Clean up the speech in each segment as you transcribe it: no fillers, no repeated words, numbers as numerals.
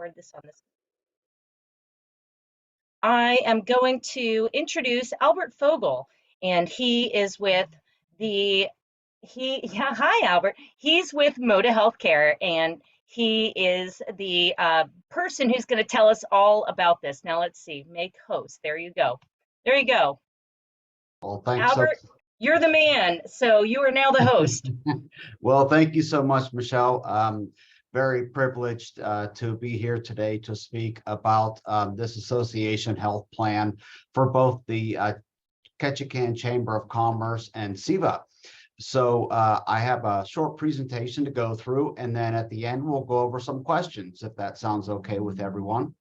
record this on this. I am going to introduce Albert Fogel, and he is with yeah, hi Albert. He's with Moda Healthcare, and he is the person who's going to tell us all about this. Now let's see, make host. There you go. There you go. Well, thanks. Albert, you're the man, so you are now the host. Well, thank you so much, Michelle. Very privileged to be here today to speak about this association health plan for both the Ketchikan Chamber of Commerce and SIVA. So I have a short presentation to go through, and then at the end, we'll go over some questions, if that sounds okay with everyone.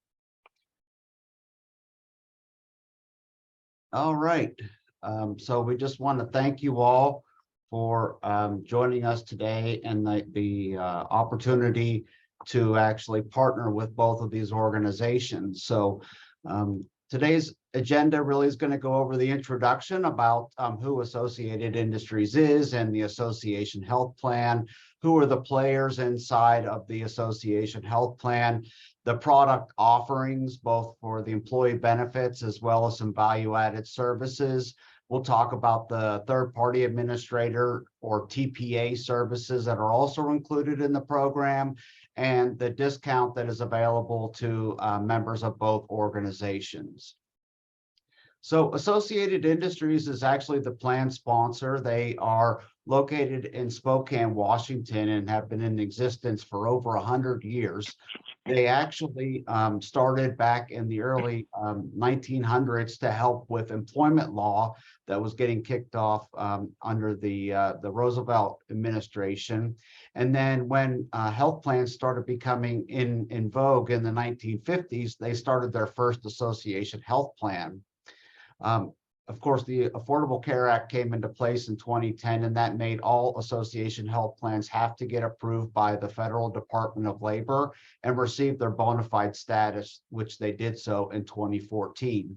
All right. So we just want to thank you all for joining us today and the opportunity to actually partner with both of these organizations. So today's agenda really is going to go over the introduction about who Associated Industries is and the Association Health Plan, who are the players inside of the Association Health Plan, the product offerings, both for the employee benefits as well as some value-added services. We'll talk about the third-party administrator or TPA services that are also included in the program, and the discount that is available to members of both organizations. So Associated Industries is actually the plan sponsor. They are located in Spokane, Washington, and have been in existence for over 100 years. They actually started back in the early 1900s to help with employment law that was getting kicked off under the Roosevelt administration. And then when health plans started becoming in vogue in the 1950s, they started their first association health plan. Of course, the Affordable Care Act came into place in 2010, and that made all association health plans have to get approved by the Federal Department of Labor and receive their bona fide status, which they did so in 2014.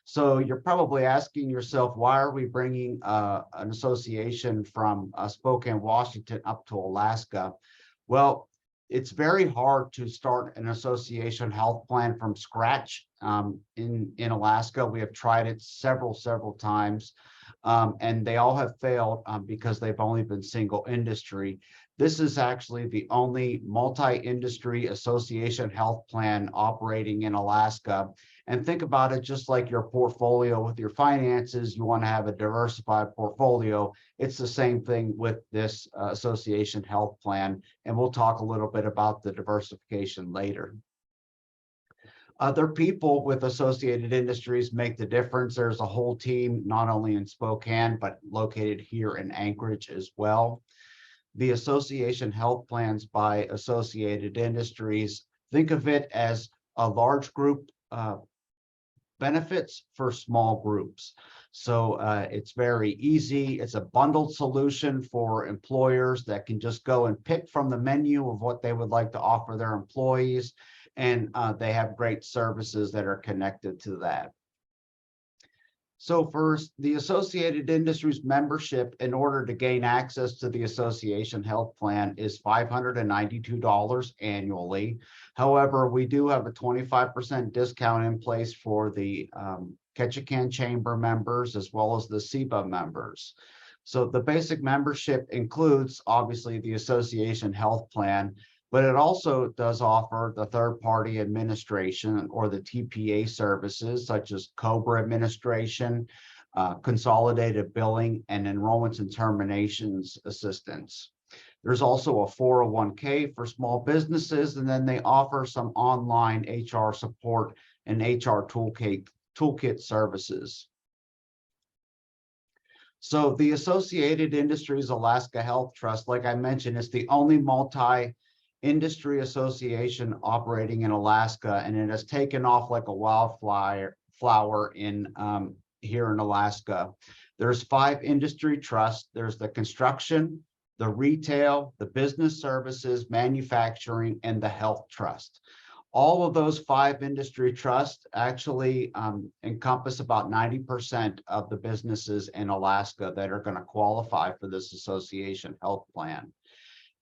So you're probably asking yourself, why are we bringing an association from Spokane, Washington up to Alaska? Well, it's very hard to start an association health plan from scratch in Alaska. We have tried it several times, and they all have failed because they've only been single industry. This is actually the only multi-industry association health plan operating in Alaska. And think about it just like your portfolio with your finances. You want to have a diversified portfolio. It's the same thing with this association health plan. And we'll talk a little bit about the diversification later. Other people with Associated Industries make the difference. There's a whole team, not only in Spokane, but located here in Anchorage as well. The association health plans by Associated Industries, think of it as a large group benefits for small groups. So it's very easy. It's a bundled solution for employers that can just go and pick from the menu of what they would like to offer their employees. And they have great services that are connected to that. So first, the Associated Industries membership, in order to gain access to the association health plan, is $592 annually. However, we do have a 25% discount in place for the Ketchikan Chamber members as well as the SIVA members. So the basic membership includes, obviously, the association health plan, but it also does offer the third-party administration or the TPA services such as COBRA administration, consolidated billing, and enrollments and terminations assistance. There's also a 401k for small businesses, and then they offer some online HR support and HR toolkit services. So the Associated Industries Alaska Health Trust, like I mentioned, is the only multi-industry association operating in Alaska, and it has taken off like a wildflower here in Alaska. There's 5 industry trusts. There's the construction, the retail, the business services, manufacturing, and the health trust. All of those 5 industry trusts actually encompass about 90% of the businesses in Alaska that are going to qualify for this association health plan.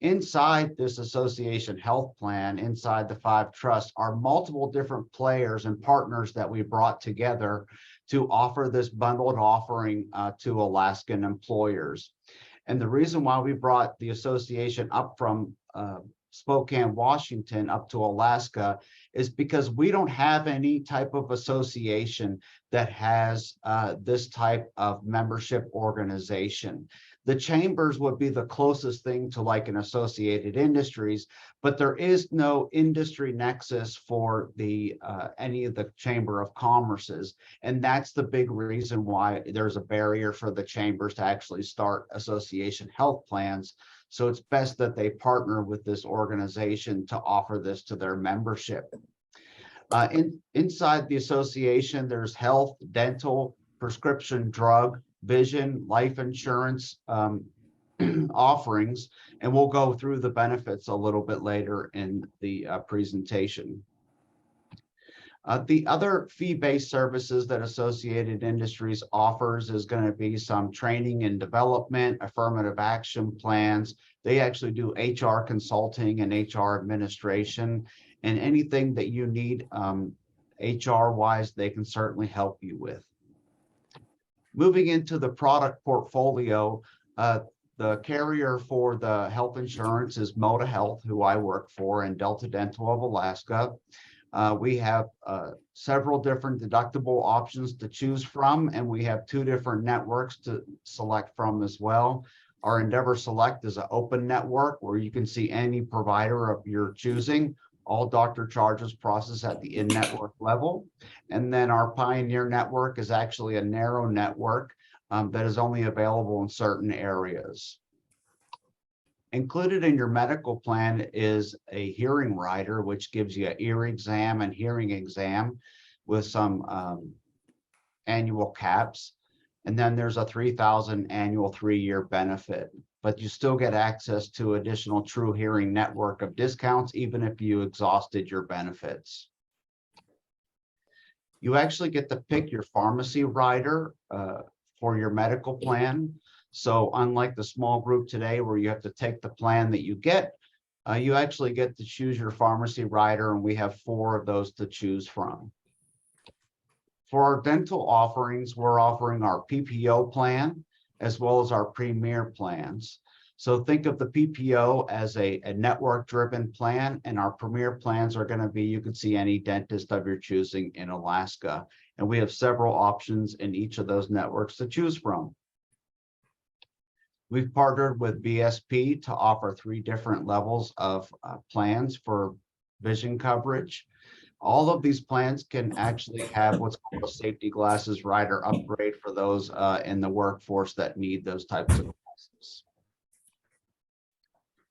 Inside this association health plan, inside the 5 trusts, are multiple different players and partners that we brought together to offer this bundled offering to Alaskan employers. And the reason why we brought the association up from Spokane, Washington, up to Alaska is because we don't have any type of association that has this type of membership organization. The chambers would be the closest thing to like an associated industries, but there is no industry nexus for the any of the Chamber of Commerce's. And that's the big reason why there's a barrier for the chambers to actually start association health plans. So it's best that they partner with this organization to offer this to their membership. Inside the association, there's health, dental, prescription drug, vision, life insurance offerings, and we'll go through the benefits a little bit later in the presentation. The other fee-based services that Associated Industries offers is going to be some training and development, affirmative action plans. They actually do HR consulting and HR administration, and anything that you need HR-wise, they can certainly help you with. Moving into the product portfolio, the carrier for the health insurance is Moda Health, who I work for, and Delta Dental of Alaska. We have several different deductible options to choose from, and we have 2 different networks to select from as well. Our Endeavor Select is an open network where you can see any provider of your choosing. All doctor charges processed at the in-network level. And then our Pioneer network is actually a narrow network that is only available in certain areas. Included in your medical plan is a hearing rider, which gives you an ear exam and hearing exam with some annual caps. And then there's a $3,000 annual 3-year benefit, but you still get access to additional True Hearing network of discounts, even if you exhausted your benefits. You actually get to pick your pharmacy rider for your medical plan. So unlike the small group today where you have to take the plan that you get, you actually get to choose your pharmacy rider, and we have 4 of those to choose from. For our dental offerings, we're offering our PPO plan as well as our Premier plans. So think of the PPO as a network-driven plan, and our Premier plans are going to be, you can see any dentist of your choosing in Alaska. And we have several options in each of those networks to choose from. We've partnered with BSP to offer 3 different levels of plans for vision coverage. All of these plans can actually have what's called a safety glasses rider upgrade for those in the workforce that need those types of glasses.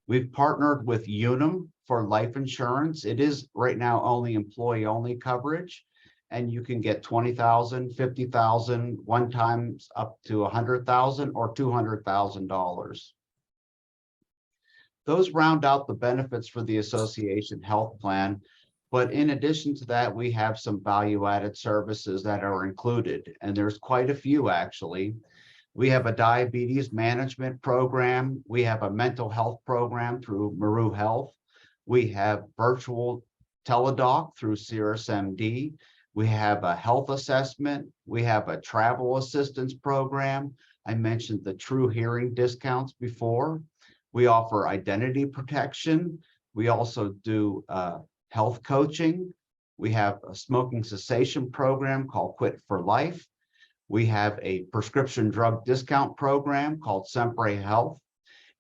We've partnered with Unum for life insurance. It is right now only employee-only coverage, and you can get $20,000, $50,000, one time up to $100,000 or $200,000. Those round out the benefits for the association health plan. But in addition to that, we have some value-added services that are included, and there's quite a few actually. We have a diabetes management program. We have a mental health program through Maru Health. We have virtual teledoc through CirrusMD. We have a health assessment. We have a travel assistance program. I mentioned the True Hearing discounts before. We offer identity protection. We also do health coaching. We have a smoking cessation program called Quit for Life. We have a prescription drug discount program called Sempre Health.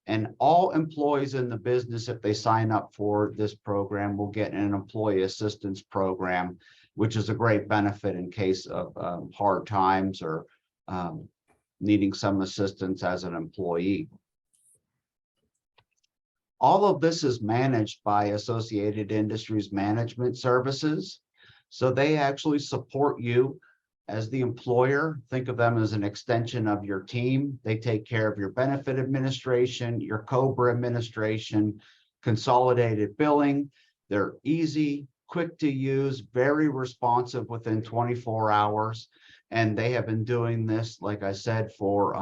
And all employees in the business, if they sign up for this program, will get an employee assistance program, which is a great benefit in case of hard times or needing some assistance as an employee. All of this is managed by Associated Industries Management Services. So they actually support you as the employer. Think of them as an extension of your team. They take care of your benefit administration, your COBRA administration, consolidated billing. They're easy, quick to use, very responsive within 24 hours. And they have been doing this, like I said, for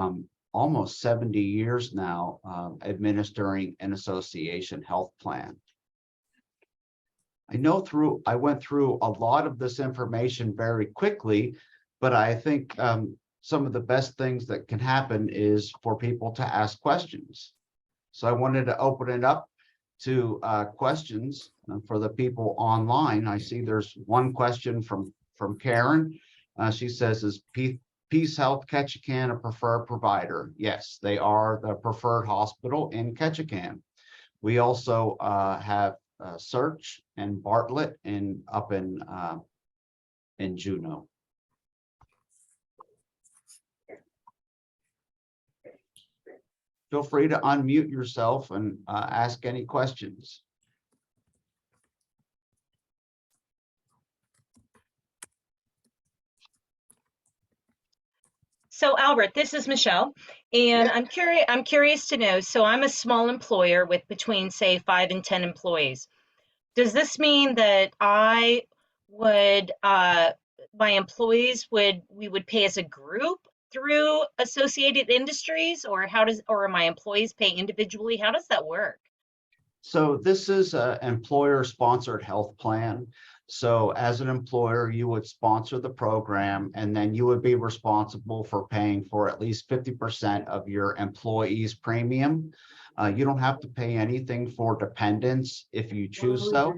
almost 70 years now administering an association health plan. I went through a lot of this information very quickly, but I think some of the best things that can happen is for people to ask questions. So I wanted to open it up to questions for the people online. I see there's one question from Karen. She says, is Peace Health Ketchikan a preferred provider? Yes, they are the preferred hospital in Ketchikan. We also have Search and Bartlett up in Juneau. Feel free to unmute yourself and ask any questions. So Albert, this is Michelle, and I'm curious to know, so I'm a small employer with between say 5 and 10 employees. Does this mean that I would my employees we would pay as a group through associated industries, or or my employees pay individually? How does that work? So this is an employer-sponsored health plan. So as an employer, you would sponsor the program, and then you would be responsible for paying for at least 50% of your employees' premium. You don't have to pay anything for dependents if you choose so,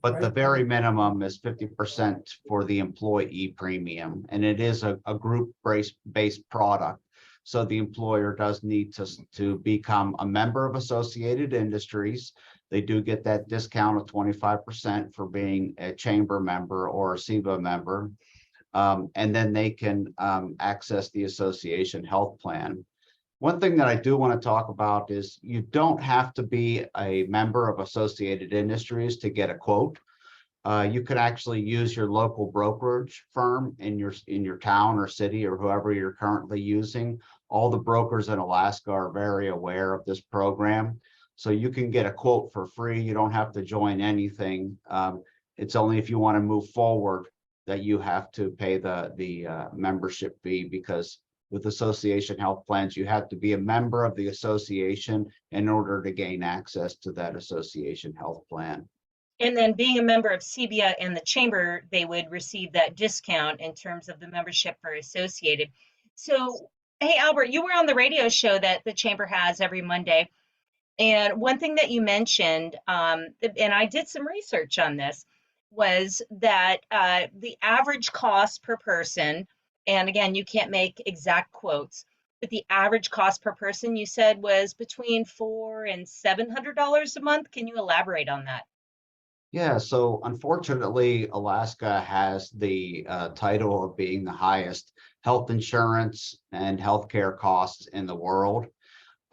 but the very minimum is 50% for the employee premium, and it is a group-based product. So the employer does need to become a member of Associated Industries. They do get that discount of 25% for being a chamber member or a SEBA member. And then they can access the association health plan. One thing that I do want to talk about is you don't have to be a member of Associated Industries to get a quote. You can actually use your local brokerage firm in your town or city or whoever you're currently using. All the brokers in Alaska are very aware of this program. So you can get a quote for free. You don't have to join anything. It's only if you want to move forward that you have to pay the membership fee, because with association health plans, you have to be a member of the association in order to gain access to that association health plan. And then being a member of CBA and the chamber, they would receive that discount in terms of the membership for associated. So, hey, Albert, you were on the radio show that the chamber has every Monday. And one thing that you mentioned, and I did some research on this, was that the average cost per person, and again, you can't make exact quotes, but the average cost per person you said was between $400 and $700 a month. Can you elaborate on that? Yeah, so unfortunately, Alaska has the title of being the highest health insurance and healthcare costs in the world.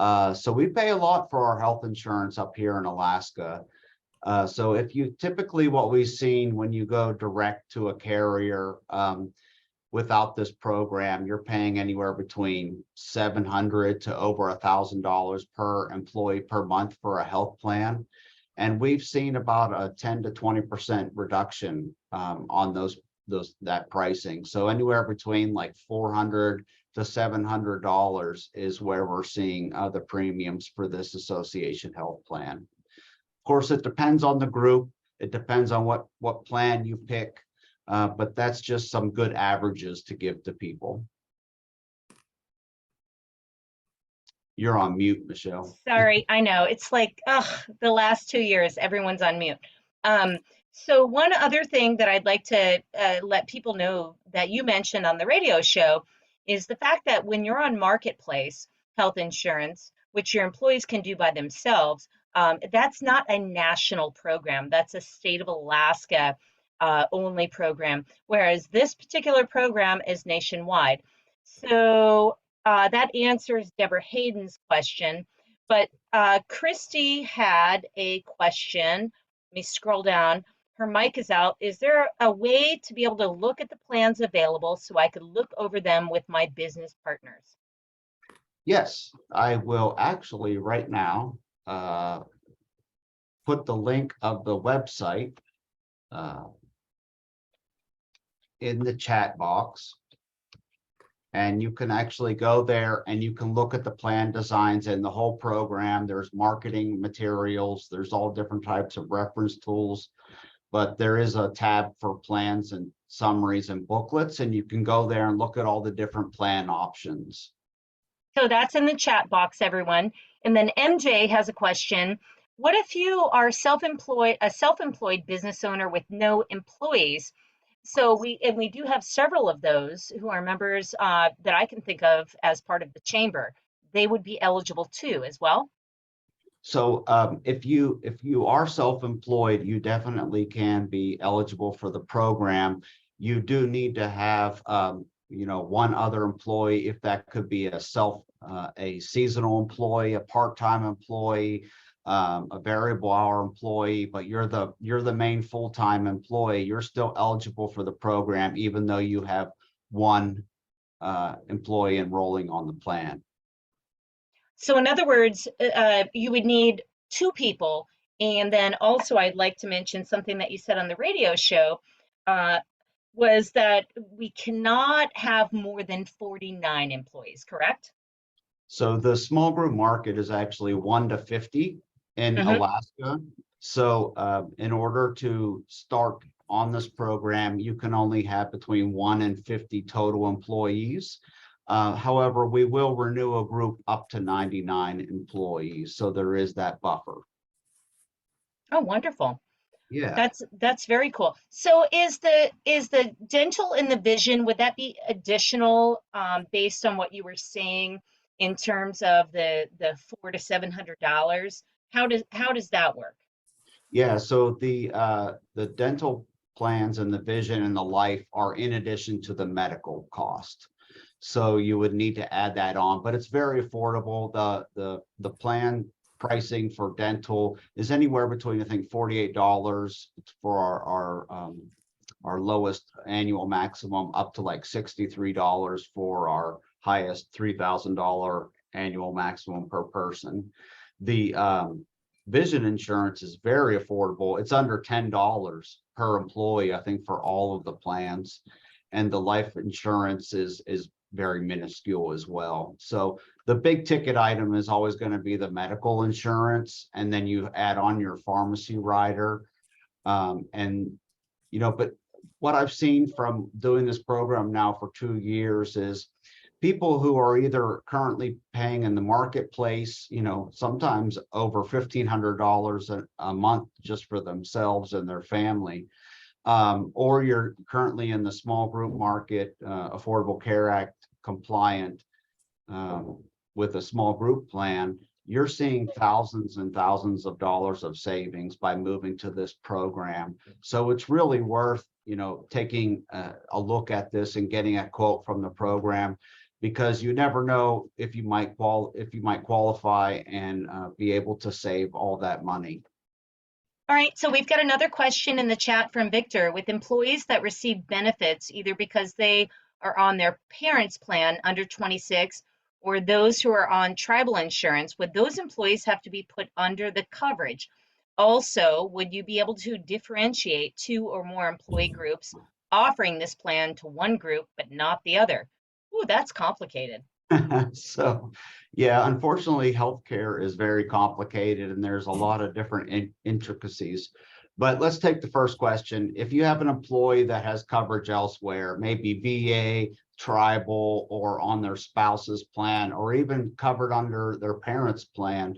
So we pay a lot for our health insurance up here in Alaska. So if you typically what we've seen when you go direct to a carrier without this program, you're paying anywhere between $700 to over $1,000 per employee per month for a health plan. And we've seen about a 10 to 20% reduction on that pricing. So anywhere between like $400 to $700 is where we're seeing the premiums for this association health plan. Of course, it depends on the group. It depends on what plan you pick, but that's just some good averages to give to people. You're on mute, Michelle. Sorry, I know. It's like, the last 2 years, everyone's on mute. So one other thing that I'd like to let people know that you mentioned on the radio show is the fact that when you're on Marketplace health insurance, which your employees can do by themselves, that's not a national program. That's a state of Alaska only program, whereas this particular program is nationwide. So that answers Deborah Hayden's question, but Christy had a question. Let me scroll down. Her mic is out. Is there a way to be able to look at the plans available so I could look over them with my business partners? Yes, I will actually right now put the link of the website in the chat box. And you can actually go there and you can look at the plan designs and the whole program. There's marketing materials, there's all different types of reference tools, but there is a tab for plans and summaries and booklets, and you can go there and look at all the different plan options. So that's in the chat box, everyone. And then MJ has a question. What if you are a self-employed business owner with no employees? So we do have several of those who are members that I can think of as part of the chamber. They would be eligible too, as well. So if you are self-employed, you definitely can be eligible for the program. You do need to have one other employee, if that could be a seasonal employee, a part-time employee, a variable hour employee, but you're the main full-time employee. You're still eligible for the program, even though you have one employee enrolling on the plan. So in other words, you would need two people. And then also I'd like to mention something that you said on the radio show, was that we cannot have more than 49 employees, correct? So the small group market is actually 1 to 50 in Hmm. Alaska. So in order to start on this program, you can only have between 1 and 50 total employees. However, we will renew a group up to 99 employees. So there is that buffer. Oh, wonderful. Yeah. That's very cool. So is the dental and the vision, would that be additional based on what you were saying in terms of the $400 to $700? How does that work? Yeah, so the dental plans and the vision and the life are in addition to the medical cost. So you would need to add that on, but it's very affordable. The plan pricing for dental is anywhere between, I think, $48 for our lowest annual maximum, up to like $63 for our highest $3,000 annual maximum per person. The vision insurance is very affordable. It's under $10 per employee, I think, for all of the plans. And the life insurance is very minuscule as well. So the big ticket item is always going to be the medical insurance, and then you add on your pharmacy rider. But what I've seen from doing this program now for 2 years is people who are either currently paying in the marketplace, sometimes over $1,500 a month just for themselves and their family, or you're currently in the small group market, Affordable Care Act compliant, with a small group plan. You're seeing thousands and thousands of dollars of savings by moving to this program. So it's really worth, taking a look at this and getting a quote from the program, because you never know if you might qualify and be able to save all that money. All right, so we've got another question in the chat from Victor. With employees that receive benefits either because they are on their parents' plan under 26, or those who are on tribal insurance, would those employees have to be put under the coverage? Also, would you be able to differentiate two or more employee groups offering this plan to one group but not the other? Ooh, that's complicated. So, yeah, unfortunately, healthcare is very complicated and there's a lot of different intricacies. But let's take the first question. If you have an employee that has coverage elsewhere, maybe VA, tribal, or on their spouse's plan, or even covered under their parents' plan,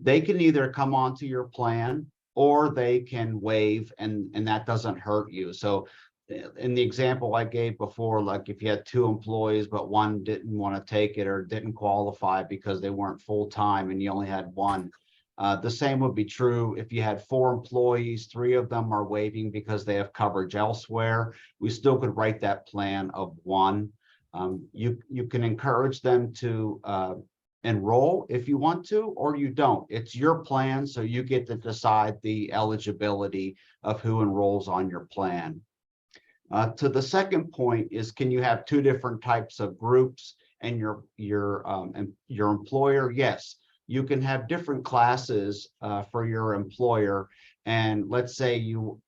they can either come onto your plan or they can waive, and that doesn't hurt you. So in the example I gave before, like if you had two employees, but one didn't want to take it or didn't qualify because they weren't full-time and you only had one, the same would be true if you had 4 employees, 3 of them are waiving because they have coverage elsewhere. We still could write that plan of one. You can encourage them to enroll if you want to, or you don't. It's your plan, so you get to decide the eligibility of who enrolls on your plan. To the second point is, can you have 2 different types of groups and your employer? Yes, you can have different classes for your employer. And let's say you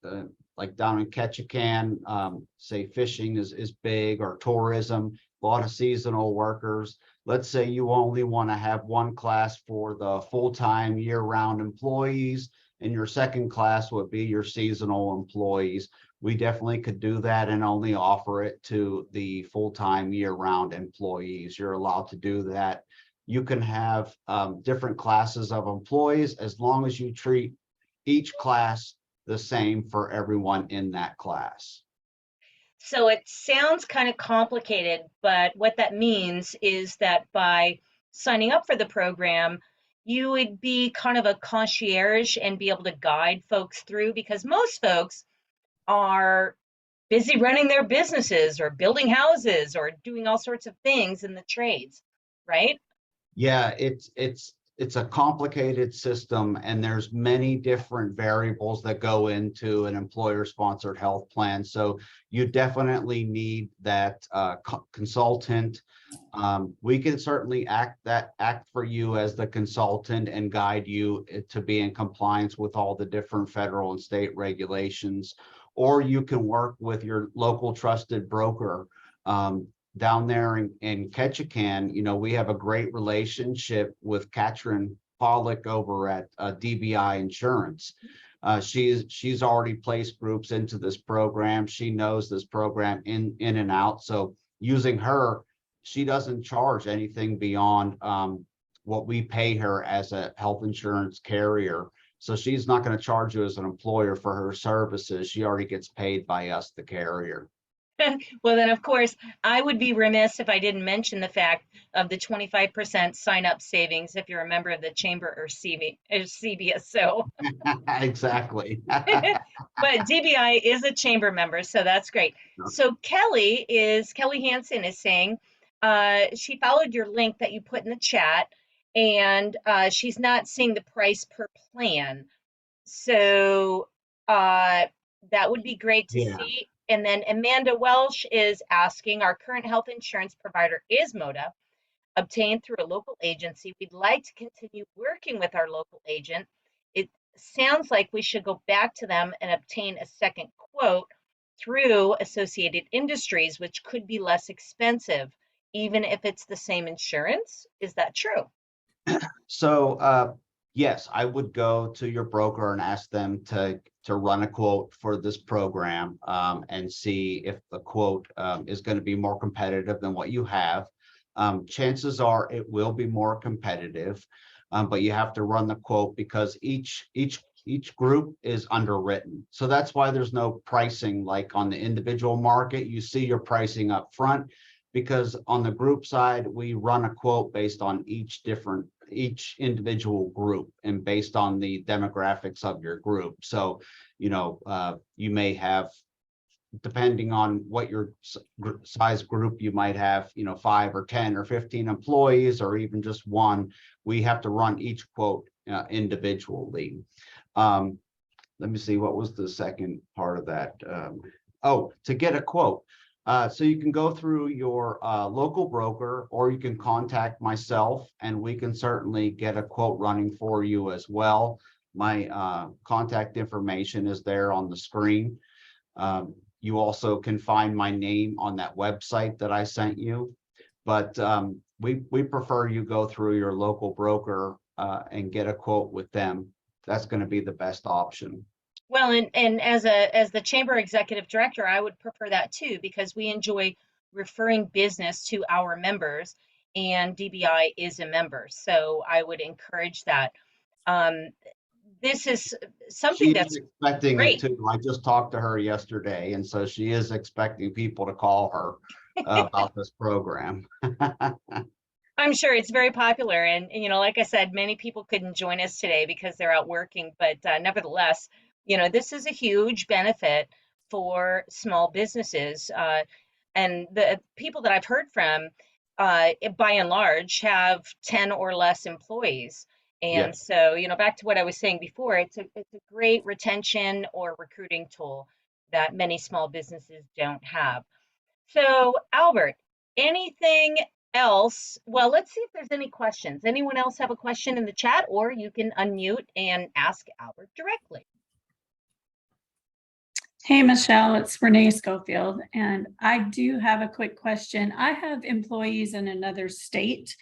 like down in Ketchikan, say fishing is big, or tourism. a lot of seasonal workers. Let's say you only want to have one class for the full-time year-round employees, and your second class would be your seasonal employees. We definitely could do that and only offer it to the full-time year-round employees. You're allowed to do that. You can have different classes of employees as long as you treat each class the same for everyone in that class. So it sounds kind of complicated, but what that means is that by signing up for the program, you would be kind of a concierge and be able to guide folks through, because most folks are busy running their businesses or building houses or doing all sorts of things in the trades, right? Yeah, it's a complicated system, and there's many different variables that go into an employer-sponsored health plan. So you definitely need that consultant. We can certainly act for you as the consultant and guide you to be in compliance with all the different federal and state regulations, or you can work with your local trusted broker. Down there in Ketchikan, we have a great relationship with Katrin Pollock over at DBI Insurance. She's already placed groups into this program. She knows this program in and out. So using her, she doesn't charge anything beyond what we pay her as a health insurance carrier. So she's not going to charge you as an employer for her services. She already gets paid by us, the carrier. Well, then, of course, I would be remiss if I didn't mention the fact of the 25% sign-up savings if you're a member of the Chamber or CBSO. Exactly. But DBI is a Chamber member, so that's great. So Kelly Hansen is saying she followed your link that you put in the chat, and she's not seeing the price per plan. So that would be great to Yeah. see. And then Amanda Welsh is asking, our current health insurance provider is MODA, obtained through a local agency. We'd like to continue working with our local agent. It sounds like we should go back to them and obtain a second quote through Associated Industries, which could be less expensive, even if it's the same insurance. Is that true? So yes, I would go to your broker and ask them to run a quote for this program and see if the quote is going to be more competitive than what you have. Chances are it will be more competitive, but you have to run the quote because each group is underwritten. So that's why there's no pricing like on the individual market. You see your pricing up front, because on the group side, we run a quote based on each individual group and based on the demographics of your group. So, you may have, depending on what your size group, you might have, 5 or 10 or 15 employees, or even just one. We have to run each quote individually. Let me see, what was the second part of that? To get a quote. So you can go through your local broker, or you can contact myself, and we can certainly get a quote running for you as well. My contact information is there on the screen. You also can find my name on that website that I sent you, but we prefer you go through your local broker and get a quote with them. That's going to be the best option. Well, and as the chamber executive director, I would prefer that too, because we enjoy referring business to our members, and DBI is a member. So I would encourage that. This is something She is that's expecting it great. too. I just talked to her yesterday, and so she is expecting people to call her about this program. I'm sure it's very popular, and like I said, many people couldn't join us today because they're out working, but nevertheless, this is a huge benefit for small businesses, and the people that I've heard from, by and large, have 10 or less employees. Yeah. And so, back to what I was saying before, it's a great retention or recruiting tool that many small businesses don't have. So, Albert, anything else? Well, let's see if there's any questions. Anyone else have a question in the chat, or you can unmute and ask Albert directly. Hey, Michelle, it's Renee Schofield, and I do have a quick question. I have employees in another state,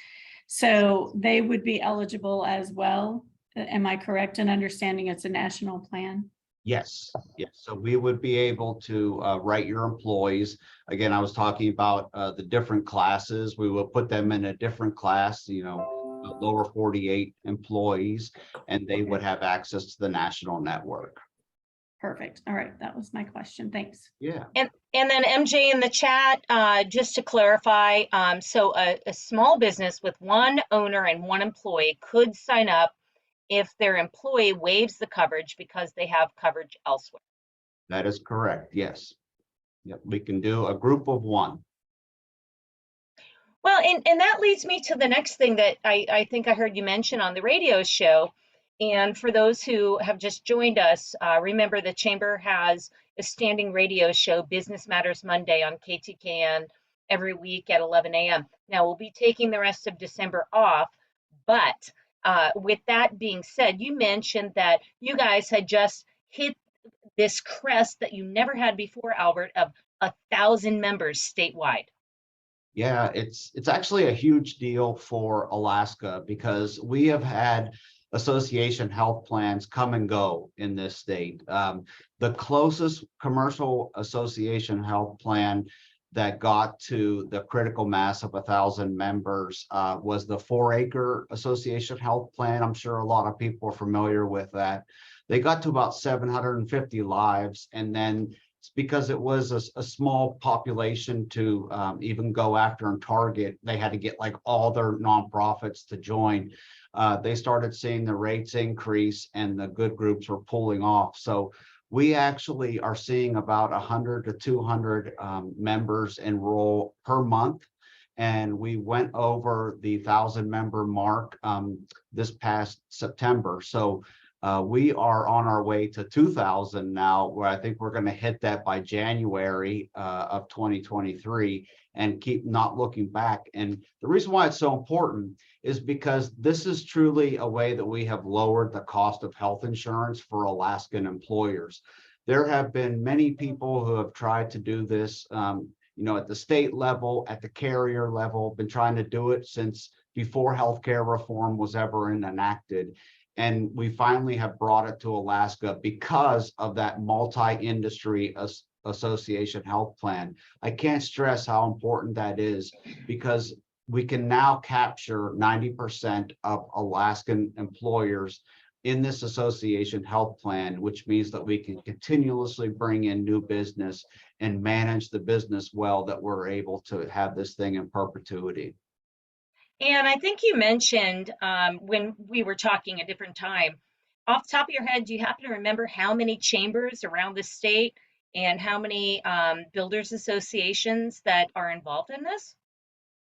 so they would be eligible as well. Am I correct in understanding it's a national plan? Yes, yes. So we would be able to write your employees. Again, I was talking about the different classes. We will put them in a different class, lower 48 employees, and they would have access to the national network. Perfect. All right, that was my question. Thanks. Yeah. And then MJ in the chat, just to clarify, so a small business with one owner and one employee could sign up if their employee waives the coverage because they have coverage elsewhere. That is correct. Yes. Yep. We can do a group of one. Well, and that leads me to the next thing that I think I heard you mention on the radio show. And for those who have just joined us, remember the Chamber has a standing radio show, Business Matters Monday on KTKN every week at 11 a.m. Now, we'll be taking the rest of December off, but with that being said, you mentioned that you guys had just hit this crest that you never had before, Albert, of 1,000 members statewide. Yeah, it's actually a huge deal for Alaska because we have had association health plans come and go in this state. The closest commercial association health plan that got to the critical mass of 1,000 members was the 4-acre association health plan. I'm sure a lot of people are familiar with that. They got to about 750 lives, and then it's because it was a small population to even go after and target. They had to get like all their nonprofits to join. They started seeing the rates increase and the good groups were pulling off. So we actually are seeing about 100 to 200 members enroll per month. And we went over the 1,000-member mark this past September. So we are on our way to 2,000 now, where I think we're going to hit that by January of 2023 and keep not looking back. And the reason why it's so important is because this is truly a way that we have lowered the cost of health insurance for Alaskan employers. There have been many people who have tried to do this, at the state level, at the carrier level, been trying to do it since before healthcare reform was ever enacted. And we finally have brought it to Alaska because of that multi-industry association health plan. I can't stress how important that is because we can now capture 90% of Alaskan employers in this association health plan, which means that we can continuously bring in new business and manage the business well, that we're able to have this thing in perpetuity. And I think you mentioned when we were talking a different time, off the top of your head, do you happen to remember how many chambers around the state and how many builders associations that are involved in this?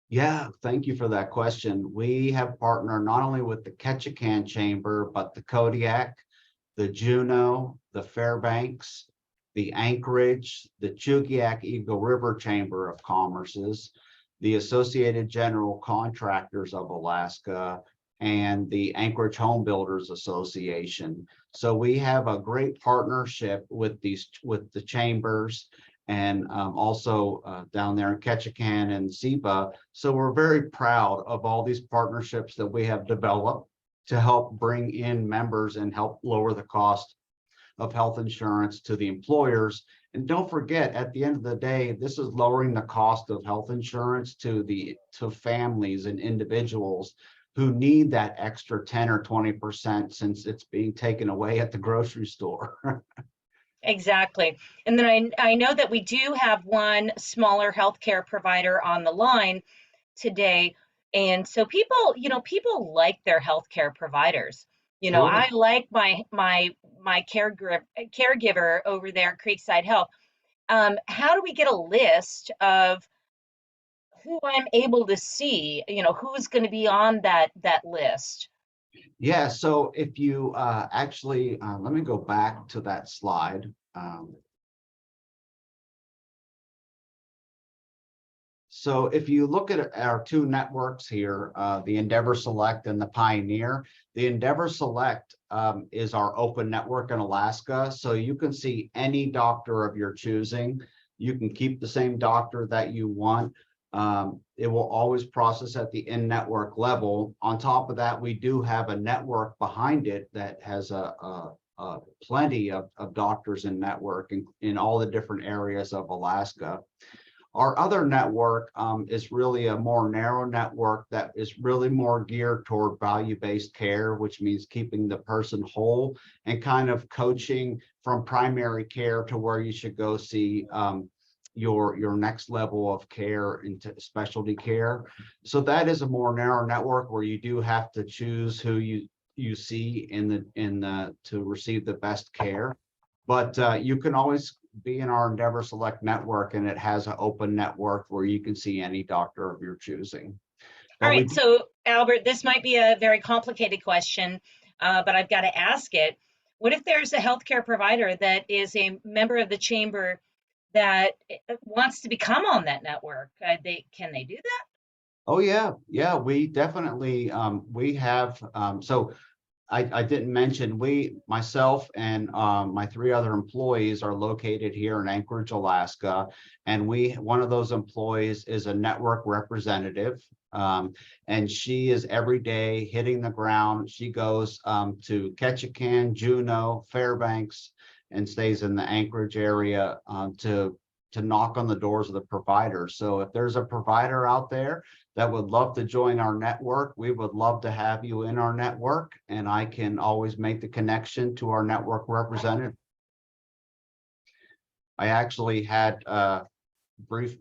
Yeah, thank you for that question. We have partnered not only with the Ketchikan Chamber, but the Kodiak, the Juneau, the Fairbanks, the Anchorage, the Chugiak Eagle River Chamber of Commerce's, the Associated General Contractors of Alaska, and the Anchorage Home Builders Association. So we have a great partnership with the chambers, and also down there in Ketchikan and Seba. So we're very proud of all these partnerships that we have developed to help bring in members and help lower the cost of health insurance to the employers. And don't forget, at the end of the day, this is lowering the cost of health insurance to families and individuals who need that extra 10 or 20% since it's being taken away at the grocery store. Exactly. And then I know that we do have one smaller healthcare provider on the line today. And so people like their healthcare providers. Sure. I like my caregiver over there at Creekside Health. How do we get a list of who I'm able to see, who's going to be on that list? Yeah, so if you actually, let me go back to that slide. So if you look at our two networks here, the Endeavor Select and the Pioneer, the Endeavor Select is our open network in Alaska. So you can see any doctor of your choosing. You can keep the same doctor that you want. It will always process at the in-network level. On top of that, we do have a network behind it that has plenty of doctors in network in all the different areas of Alaska. Our other network is really a more narrow network that is really more geared toward value-based care, which means keeping the person whole and kind of coaching from primary care to where you should go see your next level of care into specialty care. So that is a more narrow network where you do have to choose who you see to receive the best care. But you can always be in our Endeavor Select network, and it has an open network where you can see any doctor of your choosing. All right, so Albert, this might be a very complicated question, but I've got to ask it. What if there's a healthcare provider that is a member of the chamber that wants to become on that network? Can they do that? Oh yeah, we definitely we have so I didn't mention myself and my 3 other employees are located here in Anchorage, Alaska, and one of those employees is a network representative, and she is every day hitting the ground. She goes to Ketchikan, Juneau, Fairbanks, and stays in the Anchorage area to knock on the doors of the providers. So if there's a provider out there that would love to join our network, we would love to have you in our network, and I can always make the connection to our network representative. I actually had a brief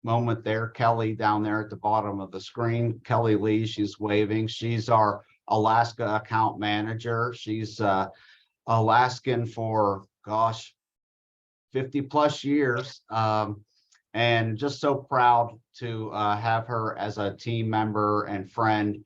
moment there, Kelly down there at the bottom of the screen, Kelly Lee, she's waving. She's our Alaska account manager. She's Alaskan for, gosh, 50 plus years. And just so proud to have her as a team member and friend.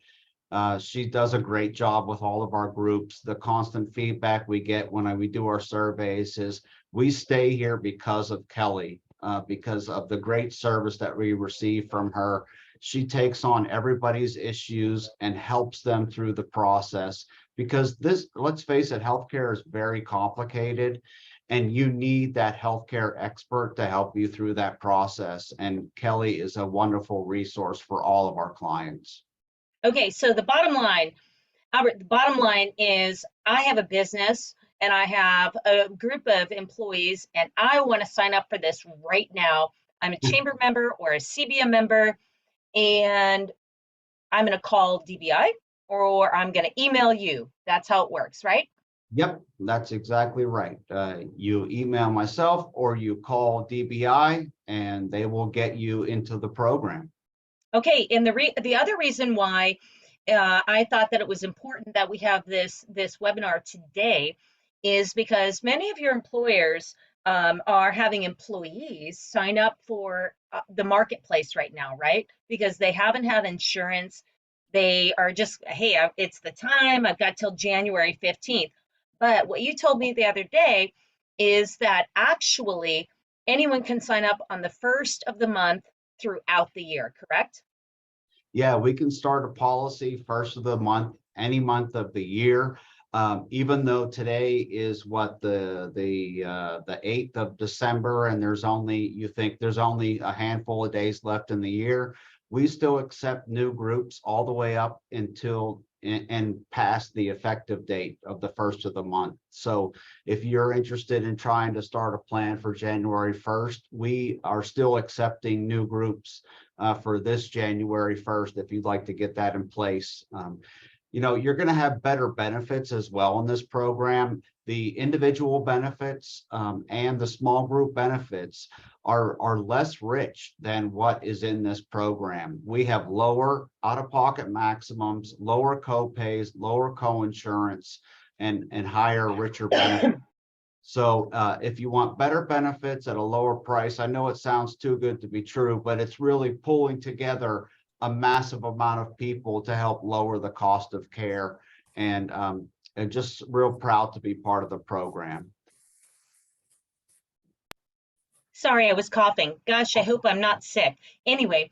She does a great job with all of our groups. The constant feedback we get when we do our surveys is we stay here because of Kelly, because of the great service that we receive from her. She takes on everybody's issues and helps them through the process, because let's face it, healthcare is very complicated. And you need that healthcare expert to help you through that process. And Kelly is a wonderful resource for all of our clients. Okay, so the bottom line, Albert, the bottom line is I have a business and I have a group of employees and I want to sign up for this right now. I'm a chamber member or a CBM member, and I'm going to call DBI or I'm going to email you. That's how it works, right? Yep, that's exactly right. You email myself or you call DBI and they will get you into the program. Okay, and the other reason why I thought that it was important that we have this webinar today is because many of your employers are having employees sign up for the marketplace right now, right? Because they haven't had insurance. They are just, hey, it's the time, I've got till January 15th. But what you told me the other day is that actually anyone can sign up on the first of the month throughout the year, correct? Yeah, we can start a policy first of the month, any month of the year. Even though today is what the 8th of December, and there's only a handful of days left in the year, we still accept new groups all the way up until and past the effective date of the first of the month. So if you're interested in trying to start a plan for January 1st, we are still accepting new groups for this January 1st, if you'd like to get that in place. You're going to have better benefits as well in this program. The individual benefits and the small group benefits are less rich than what is in this program. We have lower out-of-pocket maximums, lower co-pays, lower co-insurance, and higher, richer benefits. So if you want better benefits at a lower price, I know it sounds too good to be true, but it's really pulling together a massive amount of people to help lower the cost of care, and just real proud to be part of the program. Sorry, I was coughing. Gosh, I hope I'm not sick. Anyway,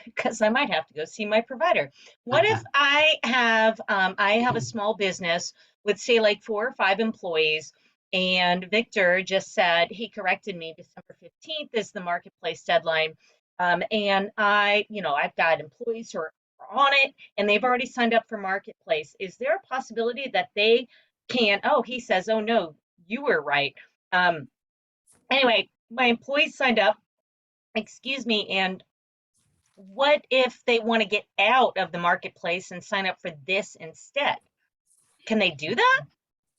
because I might have to go see my provider. What if I have a small business with say like 4 or 5 employees. And Victor just said, he corrected me, December 15th is the marketplace deadline. And I've got employees who are on it and they've already signed up for marketplace. Is there a possibility that they can, oh, he says, oh no, you were right. Anyway, my employees signed up, excuse me, and what if they want to get out of the marketplace and sign up for this instead? Can they do that?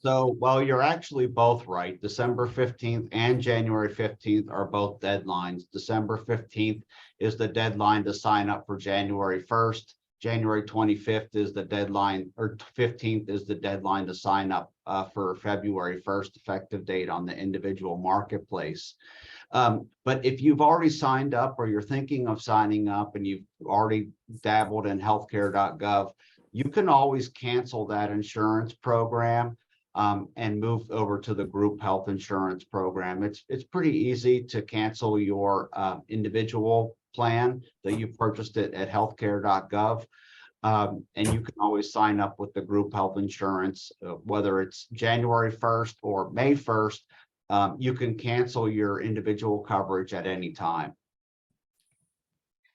So, well, you're actually both right. December 15th and January 15th are both deadlines. December 15th is the deadline to sign up for January 1st. January 25th is the deadline, or 15th is the deadline to sign up for February 1st effective date on the individual marketplace. But if you've already signed up or you're thinking of signing up and you've already dabbled in healthcare.gov, you can always cancel that insurance program and move over to the group health insurance program. It's pretty easy to cancel your individual plan that you purchased it at healthcare.gov. And you can always sign up with the group health insurance, whether it's January 1st or May 1st. You can cancel your individual coverage at any time.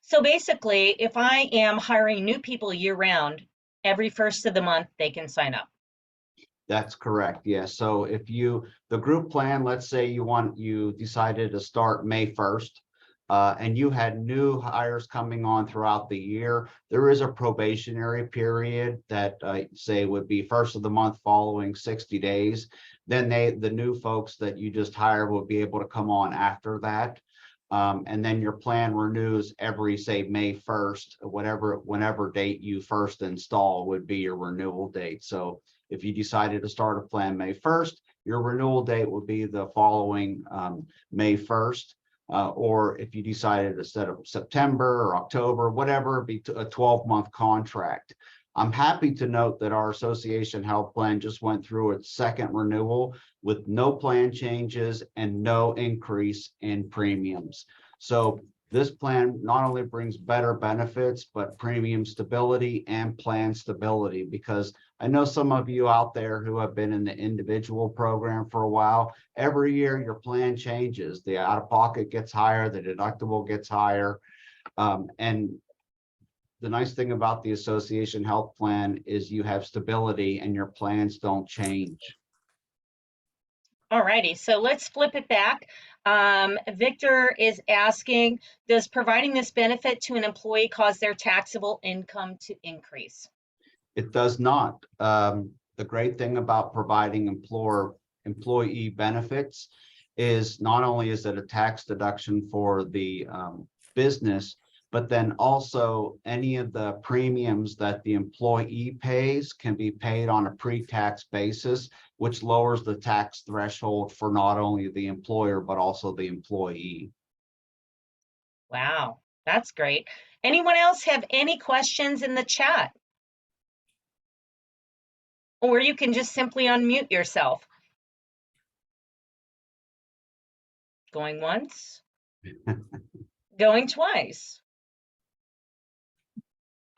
So basically, if I am hiring new people year round, every first of the month, they can sign up. That's correct. Yes. So if the group plan, let's say you decided to start May 1st, and you had new hires coming on throughout the year, there is a probationary period that say would be first of the month following 60 days. Then the new folks that you just hired will be able to come on after that. And then your plan renews every, say, May 1st, whenever date you first install would be your renewal date. So if you decided to start a plan May 1st, your renewal date would be the following May 1st. Or if you decided to set up September or October, whatever, it'd be a 12-month contract. I'm happy to note that our association health plan just went through its second renewal with no plan changes and no increase in premiums. So this plan not only brings better benefits, but premium stability and plan stability, because I know some of you out there who have been in the individual program for a while, every year your plan changes. The out-of-pocket gets higher, the deductible gets higher. And the nice thing about the association health plan is you have stability and your plans don't change. All righty, so let's flip it back. Victor is asking, does providing this benefit to an employee cause their taxable income to increase? It does not. The great thing about providing employee benefits is not only is it a tax deduction for the business, but then also any of the premiums that the employee pays can be paid on a pre-tax basis, which lowers the tax threshold for not only the employer, but also the employee. Wow, that's great. Anyone else have any questions in the chat? Or you can just simply unmute yourself. Going once, going twice.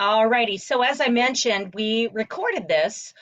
All righty, so as I mentioned, we recorded this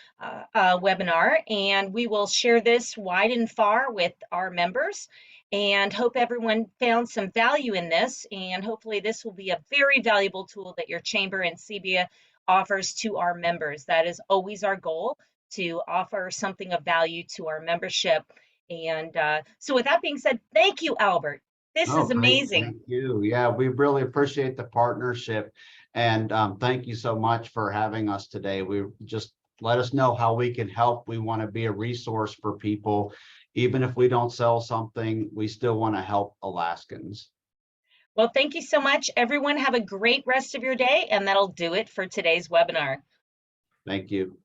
webinar and we will share this wide and far with our members, and hope everyone found some value in this, and hopefully this will be a very valuable tool that your chamber and CBA offers to our members. That is always our goal, to offer something of value to our membership. And so with that being said, thank you, Albert. This is amazing. Thank you. Yeah, we really appreciate the partnership. And thank you so much for having us today. We just let us know how we can help. We want to be a resource for people. Even if we don't sell something, we still want to help Alaskans. Well, thank you so much. Everyone have a great rest of your day, and that'll do it for today's webinar. Thank you.